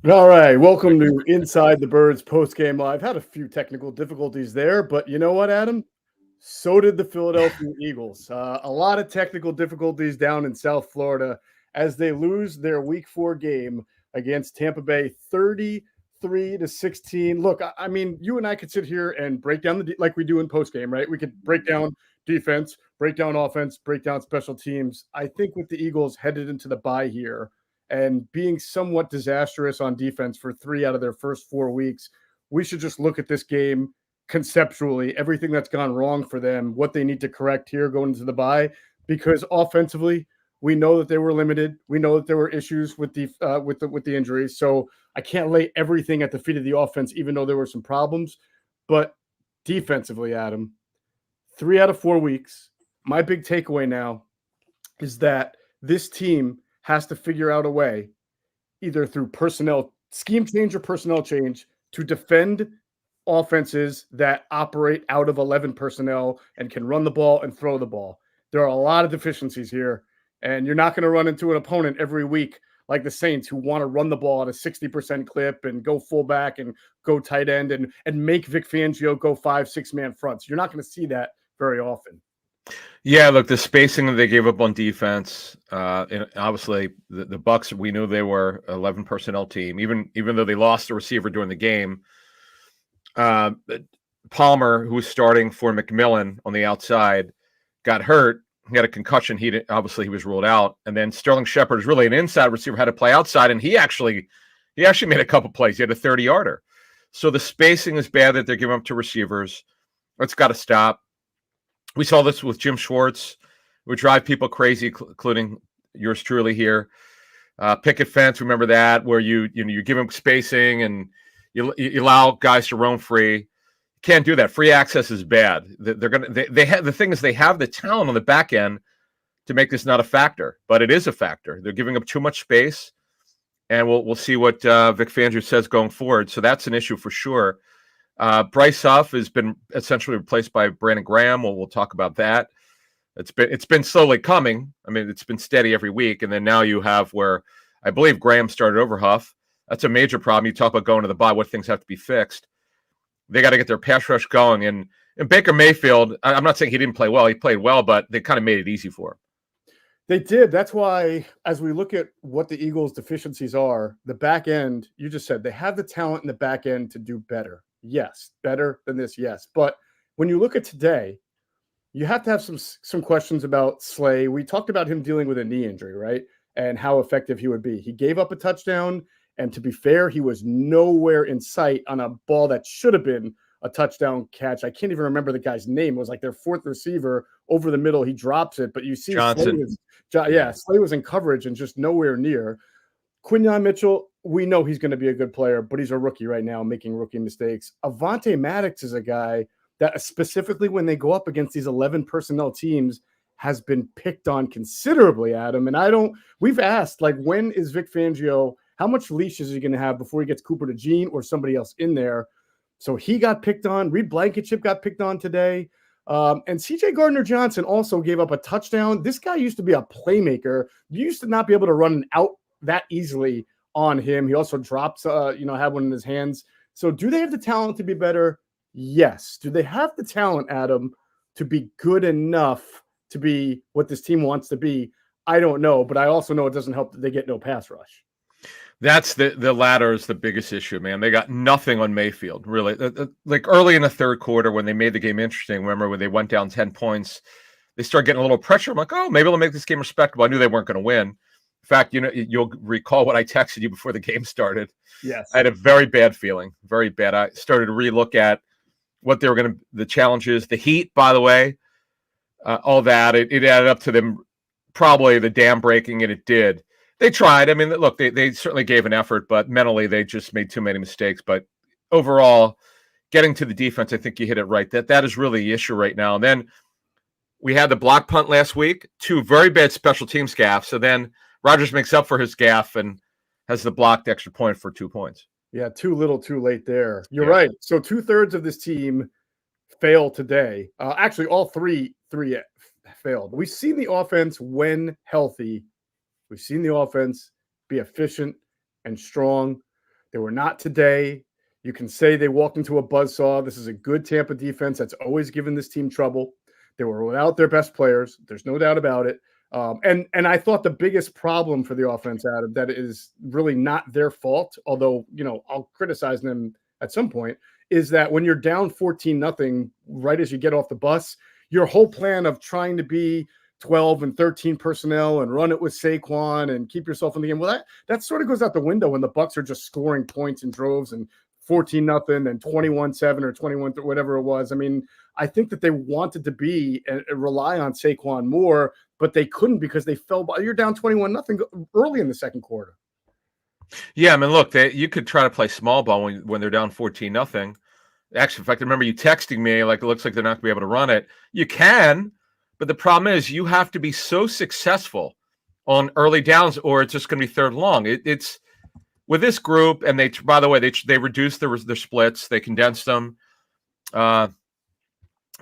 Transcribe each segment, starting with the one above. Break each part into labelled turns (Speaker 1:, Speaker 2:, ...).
Speaker 1: All right, welcome to Inside the Birds postgame live. Had a few technical difficulties there, but you know what, Adam? So did the Philadelphia Eagles. A lot of technical difficulties down in South Florida as they lose their Week 4 game against Tampa Bay, 33-16. Look, I mean, you and I could sit here and break down like we do in postgame, right? We could break down defense, break down offense, break down special teams. I think with the Eagles headed into the bye here and being somewhat disastrous on defense for 3 out of their first 4 weeks, we should just look at this game conceptually, everything that's gone wrong for them, what they need to correct here going into the bye, because offensively, we know that they were limited. We know that there were issues with the injuries. So I can't lay everything at the feet of the offense, even though there were some problems. But defensively, Adam, 3 out of 4 weeks. My big takeaway now is that this team has to figure out a way, either through personnel scheme change or personnel change, to defend offenses that operate out of 11 personnel and can run the ball and throw the ball. There are a lot of deficiencies here, and you're not going to run into an opponent every week like the Saints who want to run the ball at a 60% clip and go fullback and go tight end and make Vic Fangio go 5-6 man fronts. You're not going to see that very often.
Speaker 2: Yeah, look, the spacing that they gave up on defense, and obviously the Bucs, we knew they were 11 personnel team, even though they lost a receiver during the game. Palmer, who was starting for McMillan on the outside, got hurt. He had a concussion. He was ruled out. And then Sterling Shepard is really an inside receiver, had to play outside, and he actually made a couple plays. He had a 30-yarder. So the spacing is bad that they're giving up to receivers. It's got to stop. We saw this with Jim Schwartz. It would drive people crazy, including yours truly here. Picket fence, remember that, where you give them spacing and you allow guys to roam free. You can't do that. Free access is bad. They have the thing is they have the talent on the back end to make this not a factor, but it is a factor. They're giving up too much space, and we'll see what Vic Fangio says going forward. So that's an issue for sure. Bryce Huff has been essentially replaced by Brandon Graham. We'll talk about that. It's been slowly coming. I mean, it's been steady every week, and then now you have where I believe Graham started over Huff. That's a major problem. You talk about going to the bye, what things have to be fixed. They got to get their pass rush going. And Baker Mayfield, I'm not saying he didn't play well. He played well, but they kind of made it easy for him.
Speaker 1: They did. That's why, as we look at what the Eagles' deficiencies are, the back end, you just said they have the talent in the back end to do better. Yes, better than this, yes. But when you look at today, you have to have some questions about Slay. We talked about him dealing with a knee injury, right? And how effective he would be. He gave up a touchdown, and to be fair, he was nowhere in sight on a ball that should have been a touchdown catch. I can't even remember the guy's name. It was like their fourth receiver over the middle. He drops it, but you see
Speaker 2: Johnson.
Speaker 1: Slay was in coverage and just nowhere near. Quinyon Mitchell, we know he's going to be a good player, but he's a rookie right now making rookie mistakes. Avonte Maddox is a guy that specifically when they go up against these 11 personnel teams has been picked on considerably, Adam. And we've asked, like, when is Vic Fangio, how much leash is he going to have before he gets Cooper DeJean or somebody else in there? So he got picked on. Reed Blankenship got picked on today. And CJ Gardner-Johnson also gave up a touchdown. This guy used to be a playmaker. You used to not be able to run out that easily on him. He also drops, had one in his hands. So do they have the talent to be better? Yes. Do they have the talent, Adam, to be good enough to be what this team wants to be? I don't know, but I also know it doesn't help that they get no pass rush.
Speaker 2: That's the latter is the biggest issue, man. They got nothing on Mayfield, really. Like early in the third quarter when they made the game interesting, remember when they went down 10 points, they started getting a little pressure. I'm like, oh, maybe they'll make this game respectable. I knew they weren't going to win. In fact, you'll recall what I texted you before the game started.
Speaker 1: Yes.
Speaker 2: I had a very bad feeling, very bad. I started to relook at what they were going to, the challenges, the heat, by the way, all that. It added up to them probably the dam breaking, and it did. They tried. I mean, look, they certainly gave an effort, but mentally they just made too many mistakes. But overall, getting to the defense, I think you hit it right. That is really the issue right now. And then we had the block punt last week, 2 very bad special teams gaffes. So then Rodgers makes up for his gaffe and has the blocked extra point for 2 points.
Speaker 1: Yeah, too little, too late there. You're right. So 2/3 of this team failed today. Actually, all three failed. We've seen the offense when healthy. We've seen the offense be efficient and strong. They were not today. You can say they walked into a buzzsaw. This is a good Tampa defense that's always given this team trouble. They were without their best players. There's no doubt about it. And I thought the biggest problem for the offense, Adam, that is really not their fault, although, I'll criticize them at some point, is that when you're down 14-0 right as you get off the bus, your whole plan of trying to be 12 and 13 personnel and run it with Saquon and keep yourself in the game, well, that sort of goes out the window when the Bucs are just scoring points in droves and 14-0 and 21-7 or 21, whatever it was. I mean, I think that they wanted to be and rely on Saquon more, but they couldn't because they fell. You're down 21-0 early in the second quarter.
Speaker 2: Yeah, I mean, look, you could try to play small ball when they're down 14-0. Actually, in fact, I remember you texting me like it looks like they're not going to be able to run it. You can, but the problem is you have to be so successful on early downs, or it's just going to be third long. It's with this group, and by the way, they reduced their splits, they condensed them.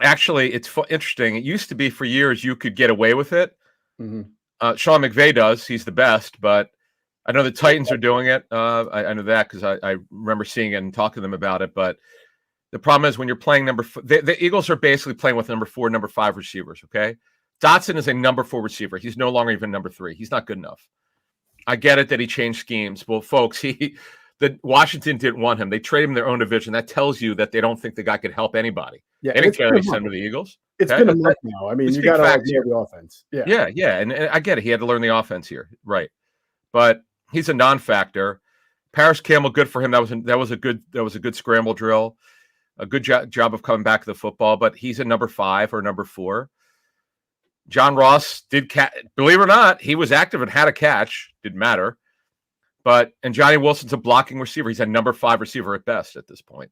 Speaker 2: Actually, it's interesting. It used to be for years you could get away with it.
Speaker 1: Mm-hmm.
Speaker 2: Sean McVay does; he's the best. But I know the Titans are doing it. I know that because I remember seeing it and talking to them about it. But the problem is when you're playing the Eagles are basically playing with number 4, number 5 receivers. Okay, Dotson is a number 4 receiver. He's no longer even number 3. He's not good enough. I get it that he changed schemes. Well, folks, the Washington didn't want him. They traded him in their own division. That tells you that they don't think the guy could help anybody.
Speaker 1: Yeah,
Speaker 2: they didn't care that he sent him to the Eagles.
Speaker 1: It's been a month now. I mean, you got to learn the offense.
Speaker 2: Yeah, and I get it. He had to learn the offense here, right? But he's a non-factor. Paris Campbell, good for him. That was a good scramble drill, a good job of coming back to the football. But he's a number 5 or number 4. John Ross believe it or not, he was active and had a catch. Didn't matter. And Johnny Wilson's a blocking receiver. He's a number 5 receiver at best at this point.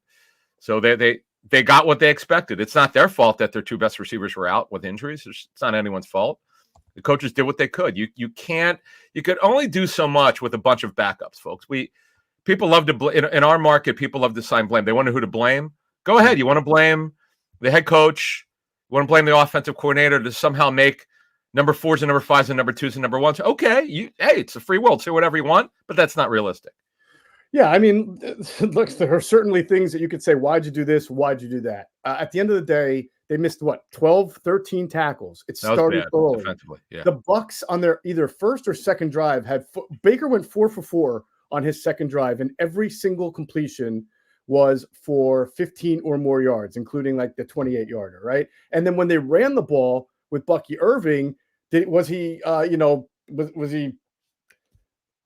Speaker 2: So they got what they expected. It's not their fault that their 2 best receivers were out with injuries. It's not anyone's fault. The coaches did what they could. You could only do so much with a bunch of backups, folks. People love to in our market, people love to assign blame. They wonder who to blame. Go ahead. You want to blame the head coach? You want to blame the offensive coordinator to somehow make number 4s and number 5s and number 2s and number 1s? Okay, it's a free world. Say whatever you want, but that's not realistic.
Speaker 1: Yeah, I mean, look, there are certainly things that you could say, why'd you do this? Why'd you do that? At the end of the day, they missed 12, 13 tackles. It started early.
Speaker 2: Defensively, yeah.
Speaker 1: The Bucs on their either first or second drive Baker went 4 for 4 on his second drive, and every single completion was for 15 or more yards, including like the 28-yarder, right? And then when they ran the ball with Bucky Irving, was he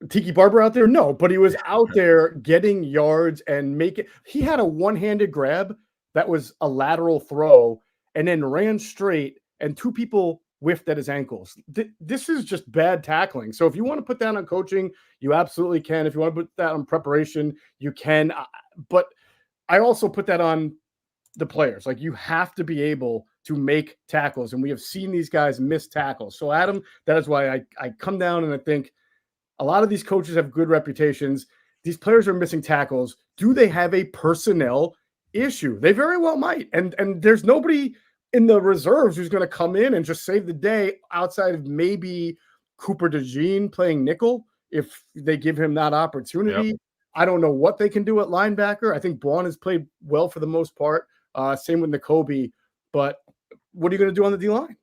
Speaker 1: Tiki Barber out there? No, but he was out there getting yards and he had a one-handed grab that was a lateral throw and then ran straight, and 2 people whiffed at his ankles. This is just bad tackling. So if you want to put that on coaching, you absolutely can. If you want to put that on preparation, you can. But I also put that on the players. Like, you have to be able to make tackles, and we have seen these guys miss tackles. So, Adam, that is why I come down and I think a lot of these coaches have good reputations. These players are missing tackles. Do they have a personnel issue? They very well might. And there's nobody in the reserves who's going to come in and just save the day outside of maybe Cooper DeJean playing nickel if they give him that opportunity. Yep. I don't know what they can do at linebacker. I think Braun has played well for the most part. Same with Nakobe. But what are you going to do on the D-line?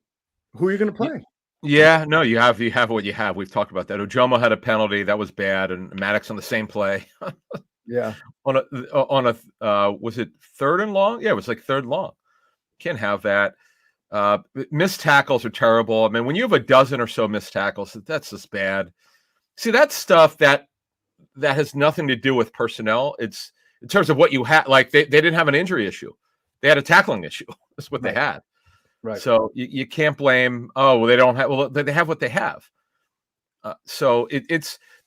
Speaker 1: Who are you going to play?
Speaker 2: Yeah, no, you have what you have. We've talked about that. Ojomo had a penalty that was bad, and Maddox on the same play.
Speaker 1: Yeah,
Speaker 2: on a was it 3rd and long? Yeah, it was like 3rd long. Can't have that. Missed tackles are terrible. I mean, when you have a dozen or so missed tackles, that's just bad. See, that's stuff that has nothing to do with personnel. It's in terms of what you had. Like they didn't have an injury issue; they had a tackling issue. That's what they had.
Speaker 1: Right.
Speaker 2: So you can't blame. Oh, well, they don't have. Well, they have what they have. So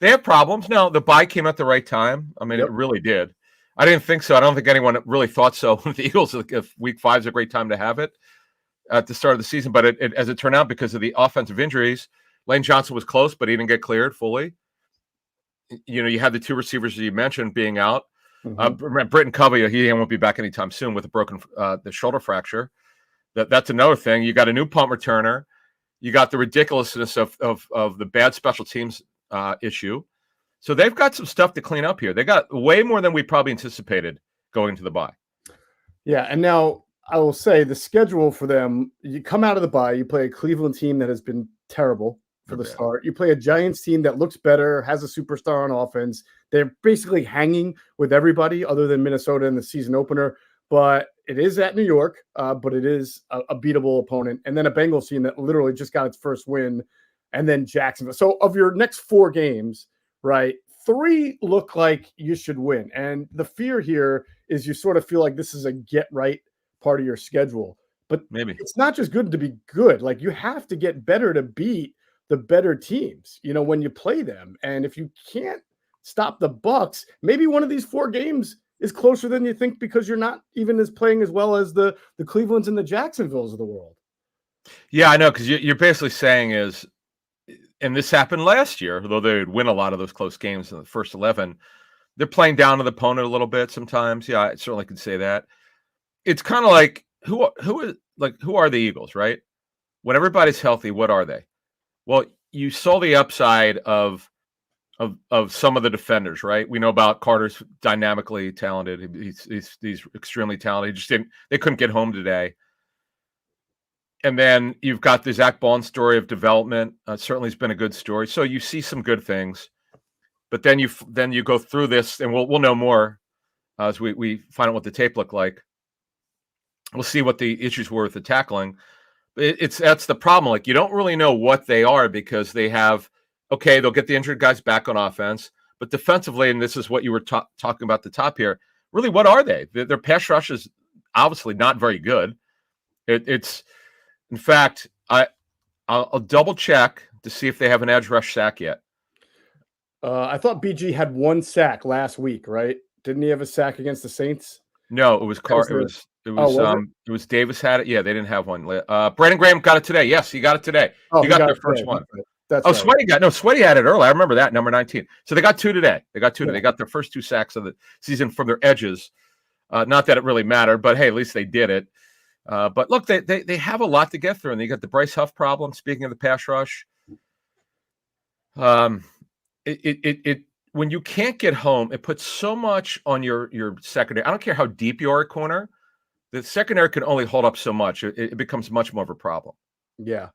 Speaker 2: they have problems. Now the bye came at the right time. I mean, It really did. I didn't think so. I don't think anyone really thought so. The Eagles, if week 5 is a great time to have it at the start of the season, but as it turned out, because of the offensive injuries, Lane Johnson was close, but he didn't get cleared fully. You had the 2 receivers that you mentioned being out. Mm-hmm. Britton Covey, he won't be back anytime soon with a broken the shoulder fracture. That's another thing. You got a new punt returner. You got the ridiculousness of the bad special teams issue. So they've got some stuff to clean up here. They got way more than we probably anticipated going into the bye.
Speaker 1: Yeah, and now I will say the schedule for them, you come out of the bye, you play a Cleveland team that has been terrible for the start. You play a Giants team that looks better, has a superstar on offense. They're basically hanging with everybody other than Minnesota in the season opener, but it is at New York, but it is a beatable opponent. And then a Bengals team that literally just got its first win, and then Jacksonville. So of your next 4 games, right, 3 look like you should win. And the fear here is you sort of feel like this is a get right part of your schedule. But
Speaker 2: Maybe
Speaker 1: it's not just good to be good. Like, you have to get better to beat the better teams, when you play them. And if you can't stop the Bucs, maybe one of these 4 games is closer than you think because you're not even playing as well as the Clevelands and the Jacksonvilles of the world.
Speaker 2: Yeah, I know, because you're basically saying is, and this happened last year, although they would win a lot of those close games in the first 11, they're playing down to the opponent a little bit sometimes. Yeah, I certainly could say that. It's kind of like who are the Eagles, right? When everybody's healthy, what are they? Well, you saw the upside of some of the defenders, right? We know about Carter's dynamically talented. He's extremely talented. They couldn't get home today. And then you've got the Zach Bond story of development. Certainly has been a good story. So you see some good things, but then you go through this, and we'll know more as we find out what the tape looked like. We'll see what the issues were with the tackling. That's the problem. Like, you don't really know what they are because they have, they'll get the injured guys back on offense, but defensively, and this is what you were talking about at the top here, really, what are they? Their pass rush is obviously not very good. It's, in fact, I'll double check to see if they have an edge rush sack yet.
Speaker 1: I thought BG had 1 sack last week, right? Didn't he have a sack against the Saints?
Speaker 2: No, it was it was Davis had it. Yeah, they didn't have one. Brandon Graham got it today. Yes, he got it today.
Speaker 1: Oh,
Speaker 2: he got their first one.
Speaker 1: That's right.
Speaker 2: Sweaty had it early. I remember that, number 19. So they got 2 today. They got their first 2 sacks of the season from their edges. Not that it really mattered, but hey, at least they did it. But look, they have a lot to get through, and you got the Bryce Huff problem. Speaking of the pass rush, when you can't get home, it puts so much on your secondary. I don't care how deep you are at corner. The secondary can only hold up so much. It becomes much more of a problem.
Speaker 1: Yeah.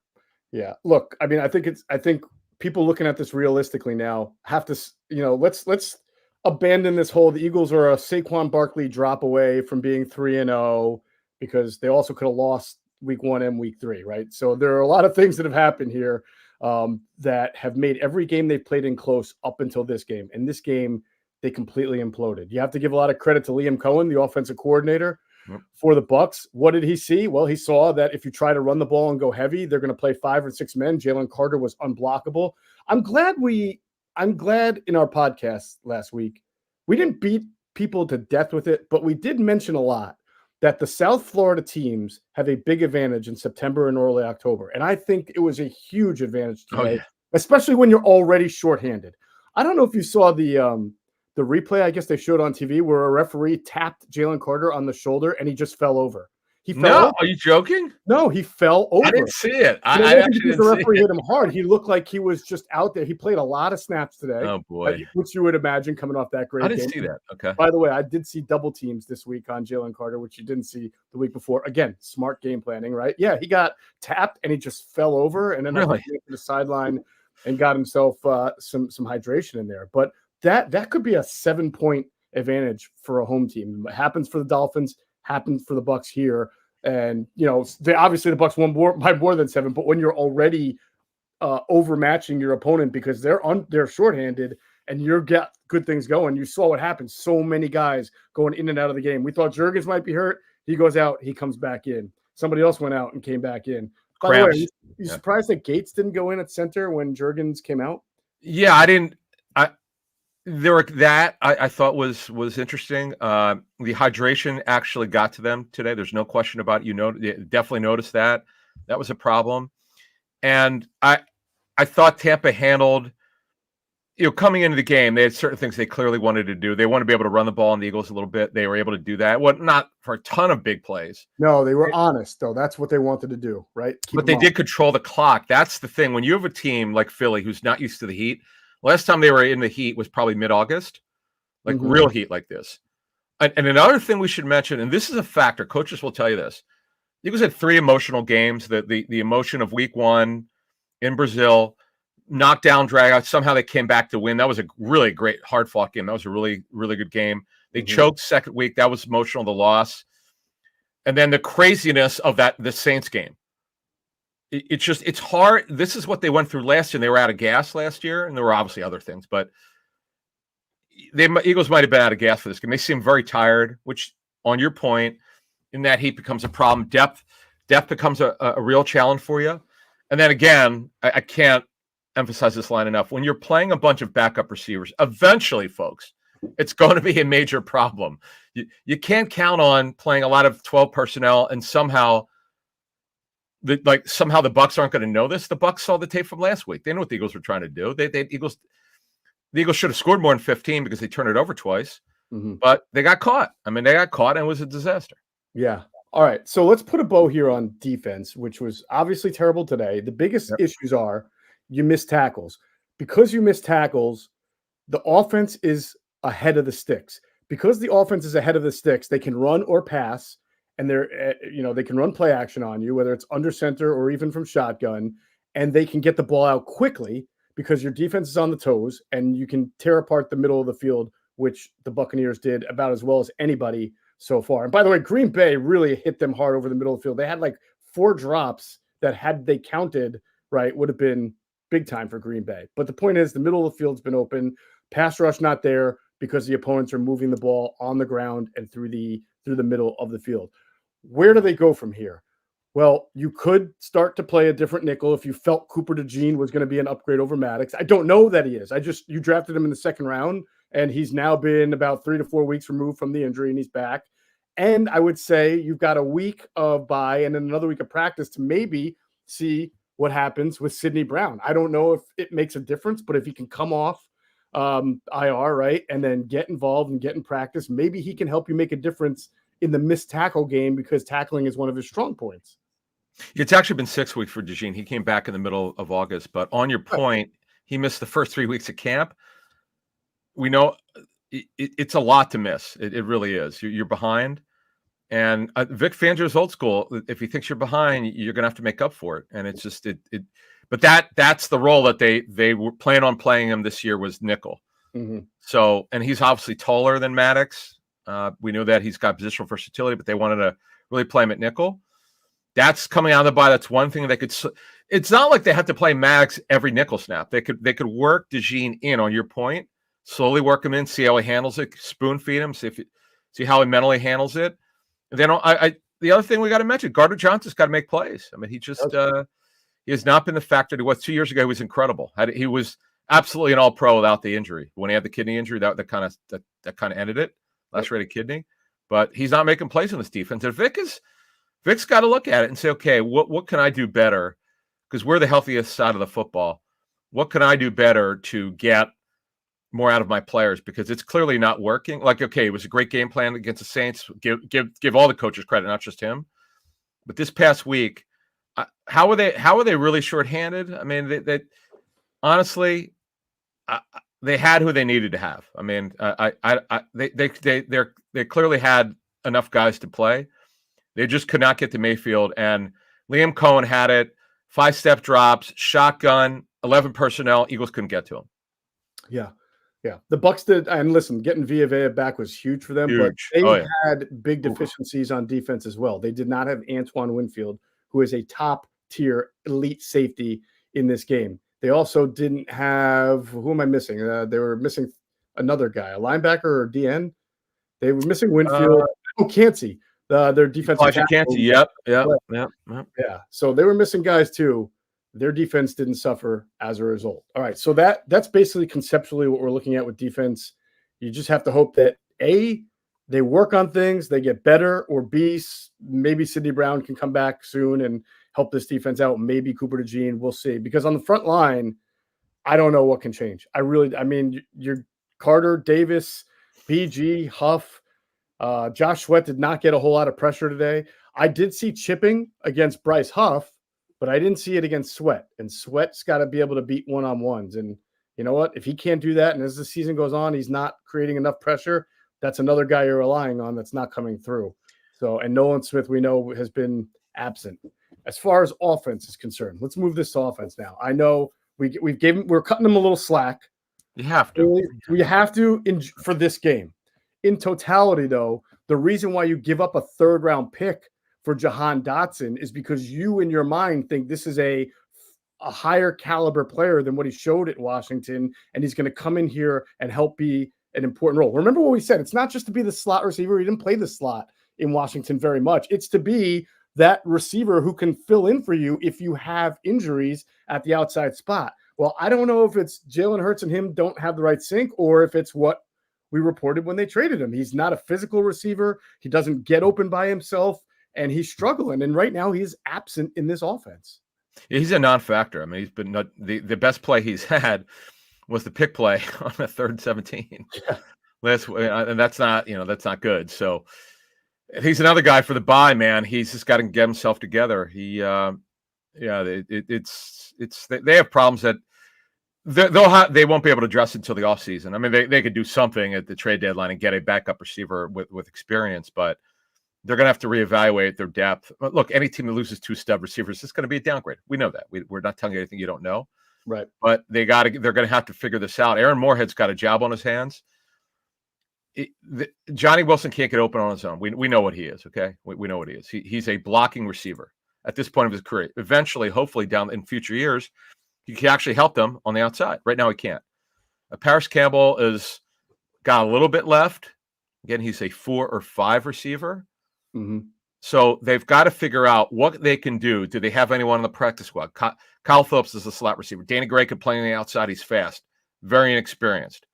Speaker 1: Yeah. Look, I mean, I think people looking at this realistically now have to, let's abandon this whole, the Eagles are a Saquon Barkley drop away from being 3-0 because they also could have lost week 1 and week 3, right? So there are a lot of things that have happened here that have made every game they've played in close up until this game. And this game, they completely imploded. You have to give a lot of credit to Liam Cohen, the offensive coordinator for the Bucs. What did he see? Well, he saw that if you try to run the ball and go heavy, they're going to play 5 or 6 men. Jalen Carter was unblockable. I'm glad in our podcast last week, we didn't beat people to death with it, but we did mention a lot that the South Florida teams have a big advantage in September and early October. And I think it was a huge advantage today, especially when you're already shorthanded. I don't know if you saw the replay, I guess they showed on TV, where a referee tapped Jalen Carter on the shoulder and he just fell over.
Speaker 2: Are you joking?
Speaker 1: No, he fell over.
Speaker 2: I didn't see it.
Speaker 1: I actually the referee hit him hard. He looked like he was just out there. He played a lot of snaps today.
Speaker 2: Oh boy,
Speaker 1: which you would imagine coming off that great game.
Speaker 2: I didn't see that. Okay.
Speaker 1: By the way, I did see double teams this week on Jalen Carter, which you didn't see the week before. Again, smart game planning, right? Yeah, he got tapped and he just fell over, and then went to the sideline and got himself some hydration in there. But that could be a 7-point advantage for a home team. It happens for the Dolphins, happens for the Bucs here. And, obviously the Bucs won by more than 7, but when you're already overmatching your opponent because they're shorthanded and you're got good things going, you saw what happened. So many guys going in and out of the game. We thought Juergens might be hurt. He goes out, he comes back in. Somebody else went out and came back in. By the way, you surprised that Gates didn't go in at center when Juergens came out?
Speaker 2: Yeah, I didn't. I thought was interesting. The hydration actually got to them today. There's no question about it. You definitely noticed that. That was a problem. And I thought Tampa handled, coming into the game, they had certain things they clearly wanted to do. They wanted to be able to run the ball on the Eagles a little bit. They were able to do that. Well, not for a ton of big plays.
Speaker 1: No, they were honest, though. That's what they wanted to do, right?
Speaker 2: But they did control the clock. That's the thing. When you have a team like Philly who's not used to the heat, Last time they were in the heat was probably mid-August, like
Speaker 1: Mhm.
Speaker 2: real heat like this. And another thing we should mention, and this is a factor, coaches will tell you this. Eagles had 3 emotional games. The emotion of week 1 in Brazil, knockdown, drag out. Somehow they came back to win. That was a really great, hard-fought game. That was a really, really good game. They choked second week. That was emotional, the loss. And then the craziness of the Saints game. It's hard. This is what they went through last year. And they were out of gas last year, and there were obviously other things, but the Eagles might have been out of gas for this game. They seem very tired, which, on your point, in that heat becomes a problem. Depth becomes a real challenge for you. And then again, I can't emphasize this line enough. When you're playing a bunch of backup receivers, eventually, folks, it's going to be a major problem. You can't count on playing a lot of 12 personnel and somehow the Bucs aren't going to know this. The Bucs saw the tape from last week. They know what the Eagles were trying to do. The Eagles should have scored more than 15 because they turned it over twice, but they got caught. I mean, they got caught and it was a disaster.
Speaker 1: Yeah. All right. So let's put a bow here on defense, which was obviously terrible today. The biggest issues are you miss tackles. Because you miss tackles, the offense is ahead of the sticks. Because the offense is ahead of the sticks, they can run or pass, and they can run play action on you, whether it's under center or even from shotgun, and they can get the ball out quickly because your defense is on the toes, and you can tear apart the middle of the field, which the Buccaneers did about as well as anybody so far. And by the way, Green Bay really hit them hard over the middle of the field. They had like 4 drops that, had they counted right, would have been big time for Green Bay. But the point is, the middle of the field's been open. Pass rush not there because the opponents are moving the ball on the ground and through the middle of the field. Where do they go from here? Well, you could start to play a different nickel if you felt Cooper DeJean was going to be an upgrade over Maddox. I don't know that he is. You drafted him in the second round, and he's now been about 3 to 4 weeks removed from the injury, and he's back. And I would say you've got a week of bye and then another week of practice to maybe see what happens with Sidney Brown. I don't know if it makes a difference, but if he can come off IR, right, and then get involved and get in practice, maybe he can help you make a difference in the missed tackle game, because tackling is one of his strong points.
Speaker 2: It's actually been 6 weeks for DeJean. He came back in the middle of August, but on your point, he missed the first 3 weeks of camp. We know it's a lot to miss. It really is. You're behind. And Vic Fangio's old school. If he thinks you're behind, you're going to have to make up for it. And it's just But that's the role that they were planning on playing him this year, was nickel. So, and he's obviously taller than Maddox. We know that he's got positional versatility, but they wanted to really play him at nickel. That's coming out of the bye. That's one thing they could. It's not like they have to play Maddox every nickel snap. They could work DeJean in, on your point, slowly work him in, see how he handles it, spoon feed him, see how he mentally handles it. And then the other thing we got to mention, Gardner Johnson's got to make plays. I mean, he has not been the factor that he was 2 years ago. He was incredible. He was absolutely an all-pro without the injury. When he had the kidney injury, that kind of ended it, lacerated kidney. But he's not making plays in this defense. And Vic's got to look at it and say, okay, what can I do better? Because we're the healthiest side of the football. What can I do better to get more out of my players? Because it's clearly not working. Like, okay, it was a great game plan against the Saints. Give all the coaches credit, not just him. But this past week, how are they really shorthanded? I mean, they honestly, they had who they needed to have. I mean, they clearly had enough guys to play. They just could not get to Mayfield, and Liam Cohen had it. 5-step drops, shotgun, 11 personnel. Eagles couldn't get to him.
Speaker 1: Yeah. The Bucs did, and listen, getting Villa back was huge for them,
Speaker 2: Huge.
Speaker 1: but they had big deficiencies on defense as well. They did not have Antoine Winfield, who is a top-tier elite safety in this game. They also didn't have, who am I missing? They were missing another guy, a linebacker or DN. They were missing Winfield. Cansey. Their defensive tackle.
Speaker 2: Yep.
Speaker 1: Yeah. So they were missing guys too. Their defense didn't suffer as a result. All right. So that's basically conceptually what we're looking at with defense. You just have to hope that A, they work on things, they get better, or B, maybe Sidney Brown can come back soon and help this defense out. Maybe Cooper DeJean, we'll see. Because on the front line, I don't know what can change. I mean, you're Carter, Davis, BG, Huff, Josh Sweat did not get a whole lot of pressure today. I did see chipping against Bryce Huff, but I didn't see it against Sweat. And Sweat's got to be able to beat one-on-ones. And you know what? If he can't do that, and as the season goes on, he's not creating enough pressure, that's another guy you're relying on that's not coming through. So, and Nolan Smith, we know, has been absent. As far as offense is concerned, let's move this to offense now. I know we're cutting them a little slack.
Speaker 2: You have to.
Speaker 1: We have to for this game. In totality, though, the reason why you give up a third-round pick for Jahan Dotson is because you, in your mind, think this is a higher caliber player than what he showed at Washington, and he's going to come in here and help be an important role. Remember what we said. It's not just to be the slot receiver. He didn't play the slot in Washington very much. It's to be that receiver who can fill in for you if you have injuries at the outside spot. Well, I don't know if it's Jalen Hurts and him don't have the right sync, or if it's what we reported when they traded him. He's not a physical receiver. He doesn't get open by himself, and he's struggling. And right now he's absent in this offense.
Speaker 2: He's a non-factor. I mean, he's been the best play he's had was the pick play on the 3rd and 17. Yeah. And that's not good. So he's another guy for the bye, man. He's just got to get himself together. They have problems that they won't be able to address until the offseason. I mean, they could do something at the trade deadline and get a backup receiver with experience, but they're going to have to reevaluate their depth. But look, any team that loses 2 stud receivers is going to be a downgrade. We know that. We're not telling you anything you don't know.
Speaker 1: Right.
Speaker 2: But they're going to have to figure this out. Aaron Moorhead's got a job on his hands. Johnny Wilson can't get open on his own. We know what he is, okay? We know what he is. He's a blocking receiver at this point of his career. Eventually, hopefully down in future years, he can actually help them on the outside. Right now, he can't. Paris Campbell has got a little bit left. Again, he's a 4 or 5 receiver.
Speaker 1: Mm-hmm.
Speaker 2: So they've got to figure out what they can do. Do they have anyone on the practice squad? Kyle Phillips is a slot receiver. Danny Gray can play on the outside. He's fast, very inexperienced.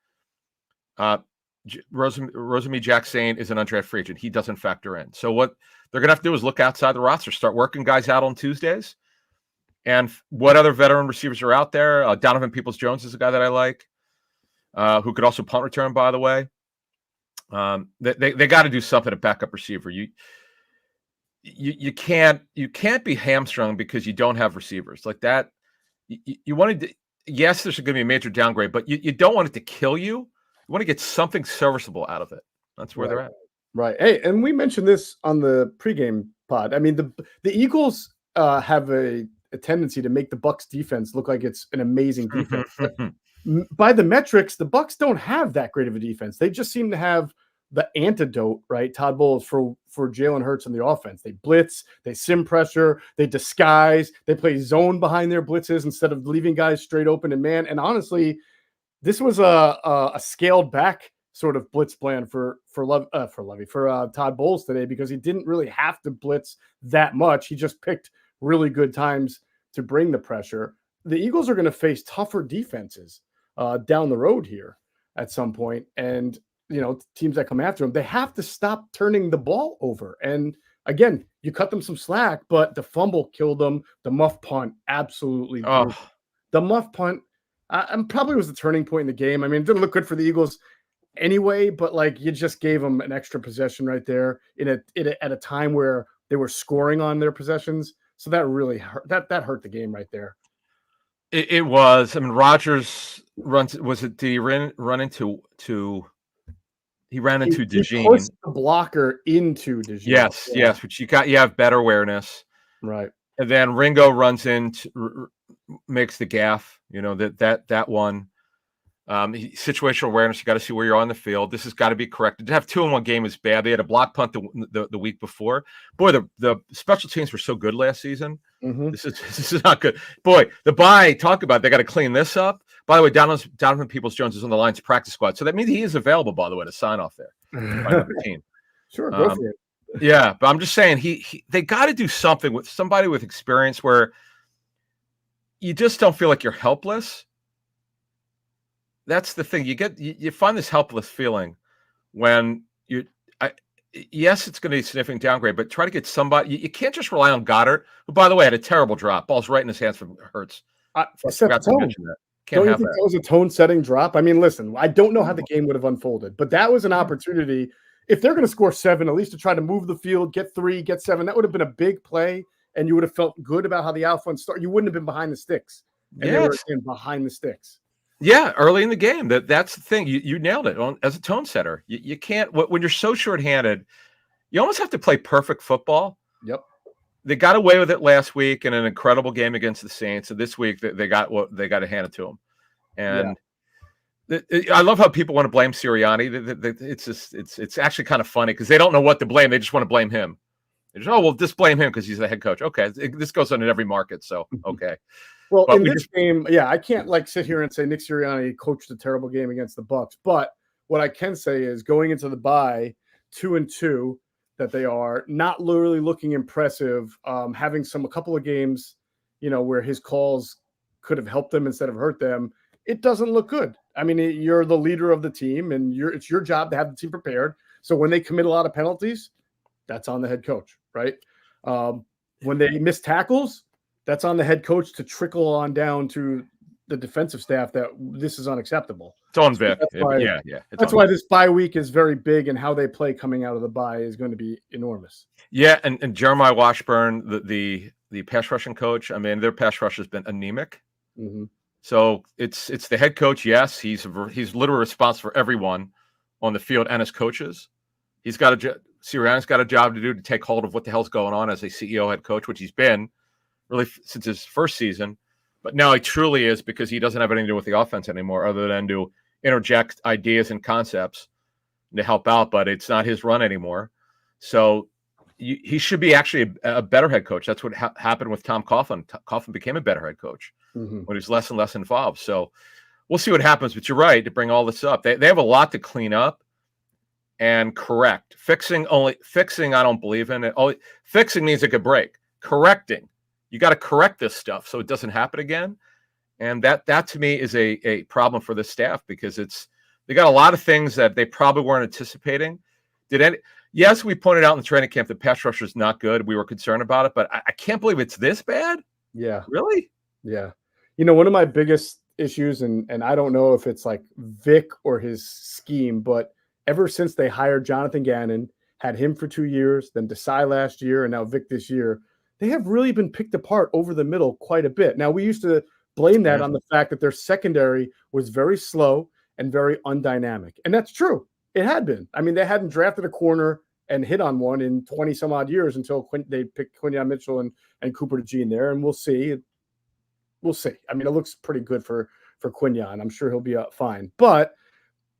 Speaker 2: Rosemy Jackson is an undrafted free agent. He doesn't factor in. So what they're going to have to do is look outside the roster, start working guys out on Tuesdays. And what other veteran receivers are out there? Donovan Peoples-Jones is a guy that I like, who could also punt return, by the way. They got to do something at backup receiver. You can't be hamstrung because you don't have receivers like that. You wanted to, yes, there's going to be a major downgrade, but you don't want it to kill you. You want to get something serviceable out of it. That's where they're at.
Speaker 1: Right. Hey, and we mentioned this on the pregame pod. I mean, the Eagles have a tendency to make the Bucs defense look like it's an amazing defense. By the metrics, the Bucs don't have that great of a defense. They just seem to have the antidote, right? Todd Bowles for Jalen Hurts in the offense. They blitz, they sim pressure, they disguise, they play zone behind their blitzes instead of leaving guys straight open and man. And honestly, this was a scaled back sort of blitz plan for Todd Bowles today, because he didn't really have to blitz that much. He just picked really good times to bring the pressure. The Eagles are going to face tougher defenses down the road here at some point. And, you know, teams that come after them, they have to stop turning the ball over. And again, you cut them some slack, but the fumble killed them. The muff punt, absolutely.
Speaker 2: Oh.
Speaker 1: The muff punt probably was the turning point in the game. I mean, it didn't look good for the Eagles anyway, but like, you just gave them an extra possession right there at a time where they were scoring on their possessions. So that really hurt. That hurt the game right there.
Speaker 2: It was. I mean, Rodgers runs. Was it? Did he run into? He ran into DeJean.
Speaker 1: He pushed the blocker into DeJean.
Speaker 2: Yes. But you have better awareness,
Speaker 1: right?
Speaker 2: And then Ringo runs in, makes the gaff. You know that one. Situational awareness. You got to see where you're on the field. This has got to be corrected. To have 2 in 1 game is bad. They had a block punt the week before. Boy, the special teams were so good last season.
Speaker 1: Mm-hmm.
Speaker 2: This is not good. Boy, the bye, talk about, they got to clean this up. By the way, Donovan Peoples-Jones is on the Lions practice squad. So that means he is available, by the way, to sign off there. By number 15.
Speaker 1: Sure, go for it.
Speaker 2: Yeah, but I'm just saying they got to do something with somebody with experience where you just don't feel like you're helpless. That's the thing. You find this helpless feeling when yes, it's going to be a significant downgrade, but try to get somebody. You can't just rely on Goddard, who, by the way, had a terrible drop. Ball's right in his hands from Hurts.
Speaker 1: Forgot to mention that. Don't you think that was a tone-setting drop? I mean, listen, I don't know how the game would have unfolded, but that was an opportunity. If they're going to score 7, at least to try to move the field, get 3, get 7, that would have been a big play, and you would have felt good about how the offense started. You wouldn't have been behind the sticks. And they were behind the sticks.
Speaker 2: Yeah, early in the game. That's the thing. You nailed it as a tone setter. You can't when you're so shorthanded. You almost have to play perfect football.
Speaker 1: Yep.
Speaker 2: They got away with it last week in an incredible game against the Saints. And this week they got what they got to hand it to them. And I love how people want to blame Sirianni. It's actually kind of funny because they don't know what to blame. They just want to blame him. They just, well, just blame him because he's the head coach. Okay, this goes on in every market. So okay.
Speaker 1: Well, but in this game, I can't sit here and say Nick Sirianni coached a terrible game against the Bucs. But what I can say is going into the bye 2-2. That they are not literally looking impressive, having a couple of games, where his calls could have helped them instead of hurt them. It doesn't look good. I mean, you're the leader of the team, and it's your job to have the team prepared. So when they commit a lot of penalties, that's on the head coach, right? When they miss tackles, that's on the head coach to trickle on down to the defensive staff that this is unacceptable.
Speaker 2: It's on Vic.
Speaker 1: That's why this bye week is very big, and how they play coming out of the bye is going to be enormous.
Speaker 2: Yeah, and Jeremiah Washburn, the pass rushing coach. I mean, their pass rush has been anemic.
Speaker 1: Mm-hmm.
Speaker 2: So it's the head coach. Yes, he's literally responsible for everyone on the field and his coaches. Sirianni's got a job to do to take hold of what the hell's going on as a CEO head coach, which he's been really since his first season. But now he truly is, because he doesn't have anything to do with the offense anymore other than to interject ideas and concepts to help out. But it's not his run anymore. So he should be actually a better head coach. That's what happened with Tom Coughlin. Coughlin became a better head coach when he was less and less involved. So we'll see what happens. But you're right to bring all this up. They have a lot to clean up and correct. Fixing, I don't believe in it. Fixing means it could break. Correcting. You got to correct this stuff so it doesn't happen again. And that to me is a problem for the staff, because they got a lot of things that they probably weren't anticipating. Yes, we pointed out in the training camp that pass rush is not good. We were concerned about it, but I can't believe it's this bad.
Speaker 1: Yeah.
Speaker 2: Really?
Speaker 1: Yeah. One of my biggest issues, and I don't know if it's like Vic or his scheme, but ever since they hired Jonathan Gannon, had him for 2 years, then Desai last year, and now Vic this year, they have really been picked apart over the middle quite a bit. Now, we used to blame that on the fact that their secondary was very slow and very undynamic. And that's true. It had been. I mean, they hadn't drafted a corner and hit on one in 20 some odd years until they picked Quinyon Mitchell and Cooper DeJean there. And we'll see. We'll see. I mean, it looks pretty good for Quinyon. I'm sure he'll be fine. But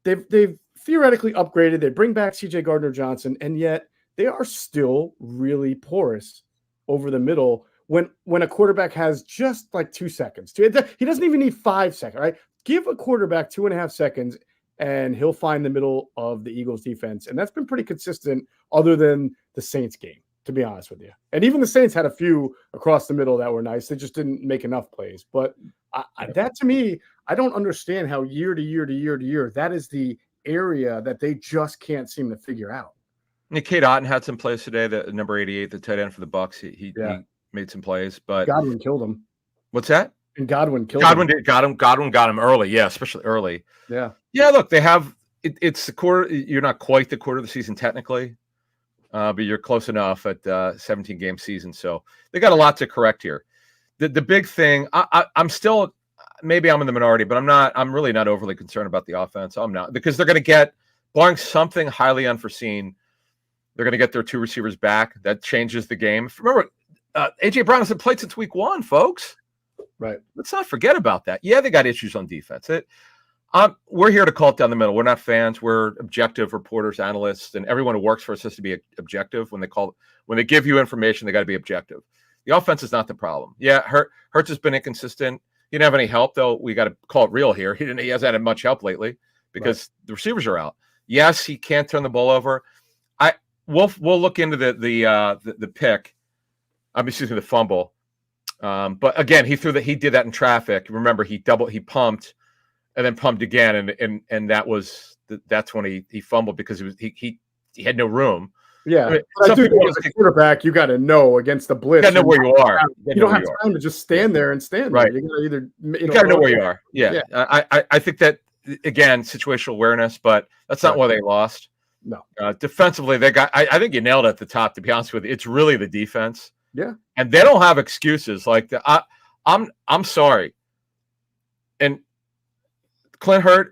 Speaker 1: they've theoretically upgraded. They bring back CJ Gardner-Johnson, and yet they are still really porous over the middle when a quarterback has just like 2 seconds. He doesn't even need 5 seconds, right? Give a quarterback 2.5 seconds and he'll find the middle of the Eagles defense. And that's been pretty consistent other than the Saints game, to be honest with you. And even the Saints had a few across the middle that were nice. They just didn't make enough plays. But that, to me, I don't understand how year to year to year to year, that is the area that they just can't seem to figure out.
Speaker 2: Cade Otton had some plays today. The number 88, the tight end for the Bucs, he made some plays, but
Speaker 1: Godwin killed him.
Speaker 2: What's that?
Speaker 1: And Godwin killed
Speaker 2: him. Godwin got him early, especially early.
Speaker 1: Yeah.
Speaker 2: Look, they have it's the quarter. You're not quite the quarter of the season technically, but you're close enough at 17-game season. So they got a lot to correct here. The big thing, I'm still, maybe I'm in the minority, but I'm really not overly concerned about the offense. I'm not, because they're going to get, barring something highly unforeseen, they're going to get their 2 receivers back. That changes the game. Remember, A.J. Brown hasn't played since week 1, folks.
Speaker 1: Right.
Speaker 2: Let's not forget about that. Yeah, they got issues on defense. We're here to call it down the middle. We're not fans. We're objective reporters, analysts, and everyone who works for us has to be objective. When they give you information, they got to be objective. The offense is not the problem. Yeah, Hurts has been inconsistent. He didn't have any help, though. We got to call it real here. He hasn't had much help lately because the receivers are out. Yes, he can't turn the ball over. We'll look into the pick. The fumble. But again, he did that in traffic. Remember, he pumped and then pumped again, and that's when he fumbled because he had no room.
Speaker 1: Yeah, I mean, as a quarterback, you got to know against the blitz.
Speaker 2: You got to know where you are.
Speaker 1: You don't have time to just stand there and stand there.
Speaker 2: Right.
Speaker 1: You
Speaker 2: got to know where you are. Yeah. I think that, again, situational awareness, but that's not why they lost.
Speaker 1: No.
Speaker 2: Defensively, they got. I think you nailed it at the top. To be honest with you, it's really the defense.
Speaker 1: Yeah,
Speaker 2: and they don't have excuses. Like I'm sorry, and Clint Hurt,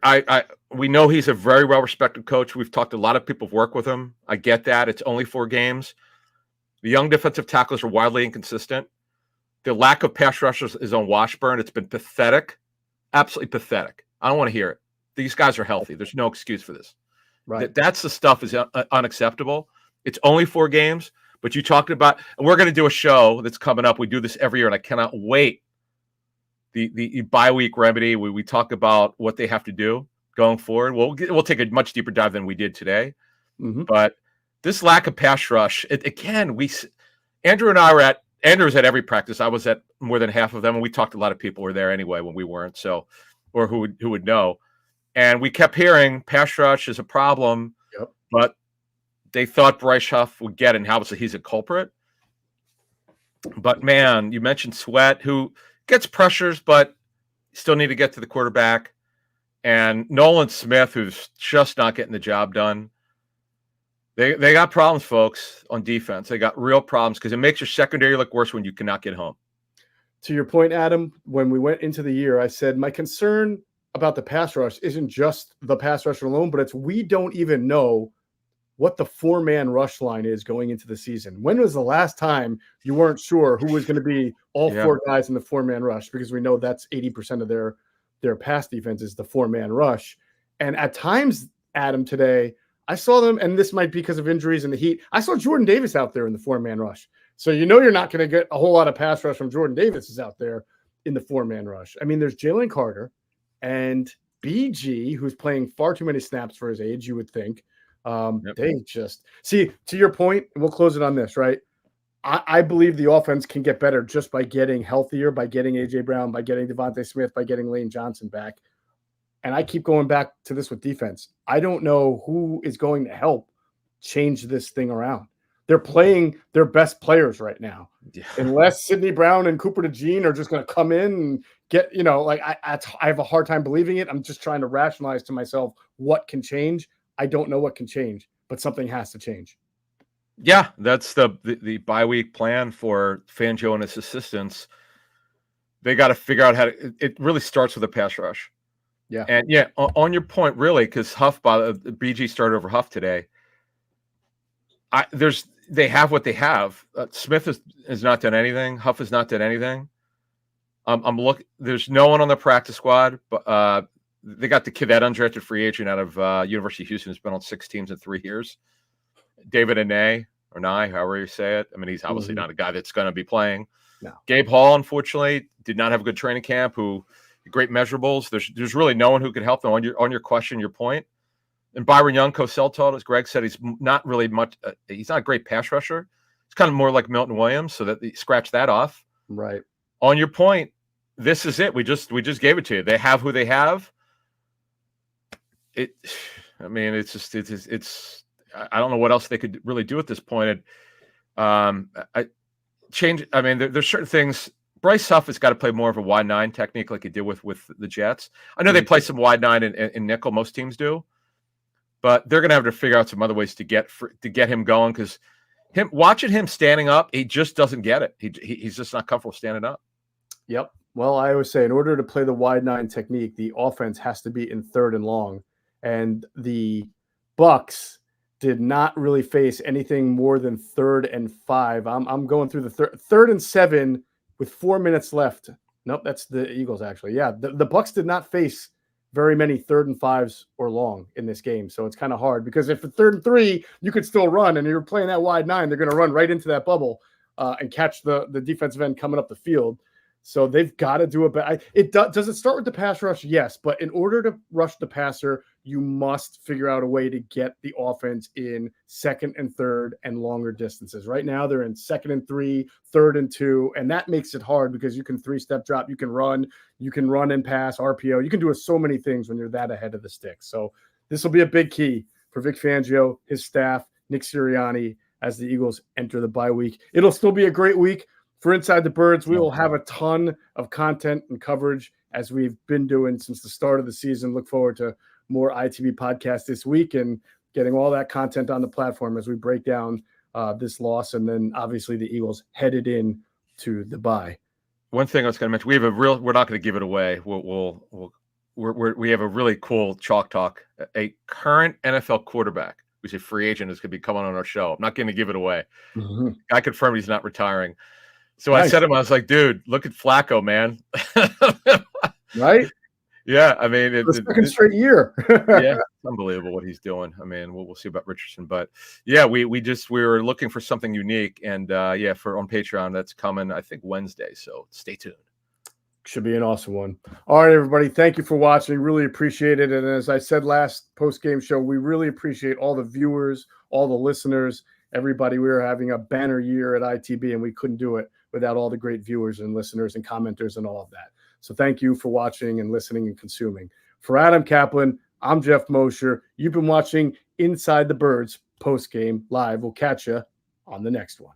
Speaker 2: we know he's a very well-respected coach. We've talked to a lot of people who've worked with him. I get that. It's only 4 games. The young defensive tackles are wildly inconsistent. The lack of pass rushers is on Washburn. It's been pathetic, absolutely pathetic. I don't want to hear it. These guys are healthy. There's no excuse for this.
Speaker 1: Right.
Speaker 2: That's the stuff is unacceptable. It's only 4 games, but you talked about, and we're going to do a show that's coming up. We do this every year, and I cannot wait. The bye week remedy. We talk about what they have to do going forward. We'll take a much deeper dive than we did today.
Speaker 1: Mm-hmm.
Speaker 2: But this lack of pass rush, Andrew and I were at. Andrew was at every practice. I was at more than half of them, and we talked to a lot of people who were there anyway when we weren't. So, or who would know. And we kept hearing pass rush is a problem, but they thought Bryce Huff would get it, and obviously he's a culprit. But, man, you mentioned Sweat, who gets pressures, but still need to get to the quarterback. And Nolan Smith, who's just not getting the job done. They got problems, folks, on defense. They got real problems because it makes your secondary look worse when you cannot get home.
Speaker 1: To your point, Adam, when we went into the year, I said my concern about the pass rush isn't just the pass rush alone, but it's we don't even know what the 4-man rush line is going into the season. When was the last time you weren't sure who was going to be all 4 guys in the 4-man rush? Because we know that's 80% of their pass defense is the 4-man rush. And at times, Adam, today, I saw them, and this might be because of injuries and the heat. I saw Jordan Davis out there in the 4-man rush. So you're not going to get a whole lot of pass rush from Jordan Davis is out there in the 4-man rush. I mean, there's Jalen Carter and BG, who's playing far too many snaps for his age, you would think. They just see, to your point, and we'll close it on this, right? I believe the offense can get better just by getting healthier, by getting AJ Brown, by getting Devontae Smith, by getting Lane Johnson back. And I keep going back to this with defense. I don't know who is going to help change this thing around. They're playing their best players right now. Yeah. Unless Sidney Brown and Cooper DeJean are just going to come in and get, I have a hard time believing it. I'm just trying to rationalize to myself what can change. I don't know what can change, but something has to change.
Speaker 2: Yeah, that's the bye week plan for Fangio and his assistants. They got to figure out how to. It really starts with a pass rush.
Speaker 1: Yeah,
Speaker 2: and on your point, really, because Huff, BG started over Huff today. They have what they have. Smith has not done anything. Huff has not done anything. I'm looking. There's no one on the practice squad, but they got the kid, that undrafted free agent out of University of Houston, who's been on 6 teams in 3 years. David Nye, however you say it. I mean, he's obviously not a guy that's going to be playing.
Speaker 1: No.
Speaker 2: Gabe Hall, unfortunately, did not have a good training camp. Great measurables. There's really no one who could help them on your question, your point. And Byron Young, Cosell told us, Greg said he's not really much. He's not a great pass rusher. It's kind of more like Milton Williams, so that scratch that off.
Speaker 1: Right.
Speaker 2: On your point, this is it. We just gave it to you. They have who they have. I mean, it's I don't know what else they could really do at this point. There's certain things. Bryce Huff has got to play more of a wide 9 technique like he did with the Jets. I know they play some wide 9 in nickel. Most teams do, but they're going to have to figure out some other ways to get him going, because watching him standing up, he just doesn't get it. He's just not comfortable standing up.
Speaker 1: Yep. Well, I always say in order to play the wide 9 technique, the offense has to be in 3rd and long, and the Bucs did not really face anything more than 3rd and 5. I'm going through the 3rd and 7 with 4 minutes left. Nope, that's the Eagles actually. Yeah, the Bucs did not face very many 3rd and 5s or long in this game, so it's kind of hard, because if it's 3rd and 3, you could still run, and you're playing that wide 9, they're going to run right into that bubble and catch the defensive end coming up the field. So they've got to do it better. Does it start with the pass rush? Yes, but in order to rush the passer, you must figure out a way to get the offense in 2nd and 3rd and longer distances. Right now, they're in 2nd and 3, 3rd and 2, and that makes it hard because you can 3-step drop, you can run and pass, RPO. You can do so many things when you're that ahead of the stick. So this will be a big key for Vic Fangio, his staff, Nick Sirianni, as the Eagles enter the bye week. It'll still be a great week for Inside the Birds. We will have a ton of content and coverage as we've been doing since the start of the season. Look forward to more ITB podcasts this week and getting all that content on the platform as we break down this loss. And then obviously the Eagles headed in to the bye.
Speaker 2: One thing I was going to mention, we're not going to give it away. we have a really cool chalk talk. A current NFL quarterback who's a free agent is going to be coming on our show. I'm not going to give it away.
Speaker 1: Mm-hmm.
Speaker 2: I confirmed he's not retiring. So
Speaker 1: Nice.
Speaker 2: I said to him, I was like, dude, look at Flacco, man.
Speaker 1: Right?
Speaker 2: Yeah, I mean,
Speaker 1: The second straight year.
Speaker 2: yeah, it's unbelievable what he's doing. I mean, we'll see about Richardson, but yeah, we were looking for something unique, and yeah, for on Patreon, that's coming, I think, Wednesday. So stay tuned.
Speaker 1: Should be an awesome one. All right, everybody. Thank you for watching. Really appreciate it. And as I said last post-game show, we really appreciate all the viewers, all the listeners, everybody. We are having a banner year at ITB, and we couldn't do it without all the great viewers and listeners and commenters and all of that. So thank you for watching and listening and consuming. For Adam Caplan, I'm Geoff Mosher. You've been watching Inside the Birds post-game live. We'll catch you on the next one.